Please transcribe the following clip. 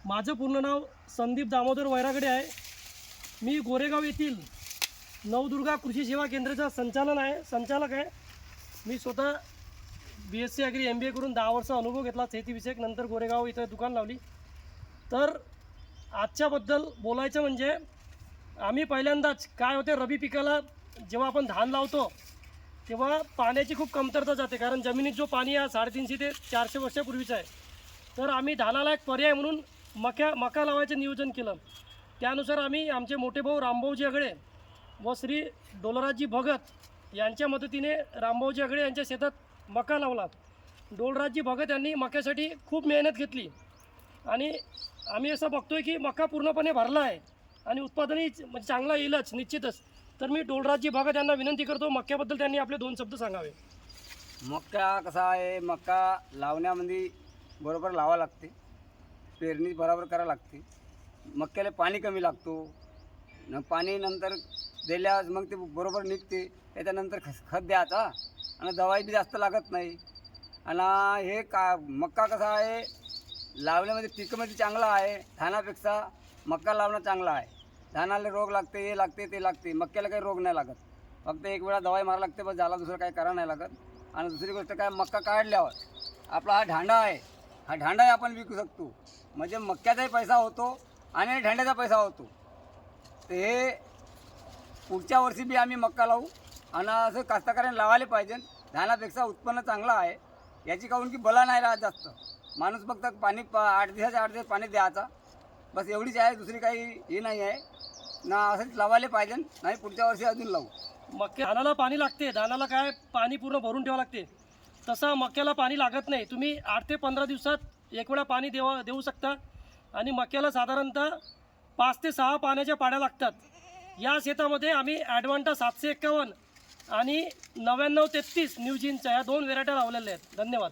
माझं पूर्ण नाव संदीप दामोदर वैरागडे आहे। मी गोरेगाव येथील नवदुर्गा कृषी सेवा केंद्राचा संचालक आहे। मी स्वतः BSc ॲग्री MBA करून 10 वर्ष अनुभव घेतला शेतीविषयक। नंतर गोरेगाव इथं दुकान लावली। तर आजच्याबद्दल बोलायचं म्हणजे आम्ही पहिल्यांदाच काय होते, रबी पिकाला जेव्हा आपण धान लावतो तेव्हा पाण्याची खूप कमतरता जाते, कारण जमिनीत जो पाणी आहे 350 ते 400 वर्षापूर्वीचा आहे। तर आम्ही धानाला एक पर्याय म्हणून मका लावायचं नियोजन केलं। त्यानुसार आम्ही आमचे मोठे भाऊ रामभाऊजी आगळे व श्री डोलराजजी भगत यांच्या मदतीने रामभाऊजी आगळे यांच्या शेतात मका लावला। डोलराजजी भगत यांनी मक्यासाठी खूप मेहनत घेतली आणि आम्ही असं बघतोय की मका पूर्णपणे भरला आहे आणि उत्पादनही म्हणजे चांगला येईलच निश्चितच। तर मी डोलराजजी भगत यांना विनंती करतो, मक्याबद्दल त्यांनी आपले 2 शब्द सांगावे। मक्का कसा आहे, मक्का लावण्यामध्ये बरोबर लावा लागते, पेरणी बरोबर करा लागते। मक्याला पाणी कमी लागतो न, पाणी नंतर दिल्यास मग ते बरोबर निघते। त्याच्यानंतर खत द्यायचा आणि दवाई बी जास्त लागत नाही। आणि हे मक्का कसा आहे, लावण्यामध्ये पिकामध्ये चांगला आहे। धानापेक्षा मक्का लावणं चांगला आहे। धानाला रोग लागते, हे लागते ते लागते, मक्याला काही रोग नाही लागत। फक्त एक वेळा दवाई मारा लागते, बस झाला, दुसरं काही करा नाही लागत। आणि दुसरी गोष्ट काय, मक्का काढल्यावर आपला हा ढांडा आहे, हा ढांडाही आपण विकू शकतो। म्हणजे मक्याचाही पैसा होतो आणि ढांड्याचा पैसा होतो। तर हे पुढच्या वर्षी बी आम्ही मक्का लावू आणि असं कास्तकाऱ्यांनी लावायला पाहिजे। धानापेक्षा उत्पन्न चांगलं आहे याची, काहून की बला नाही राहत जास्त। माणूस फक्त पाणी 8 दिवस पाणी द्यायचा, बस एवढीच आहे, दुसरी काही हे नाही आहे ना। असंच लावायला पाहिजे, नाही पुढच्या वर्षी अजून लावू। धानाला पाणी लागते, धानाला काय पाणी पूर्ण भरून ठेवावं लागते, तसं मक्याला पाणी लागत नाही। तुम्ही 8 ते 15 दिवसात एक वेळा पाणी देऊ शकता आणि मक्याला साधारणतः 5 ते 6 पाण्याच्या पाड्या लागतात। या शेतामध्ये आम्ही ॲडव्हान्टा 751 आणि 9933 न्यूजीनच्या या 2 व्हेरायट्या लावलेल्या आहेत। धन्यवाद।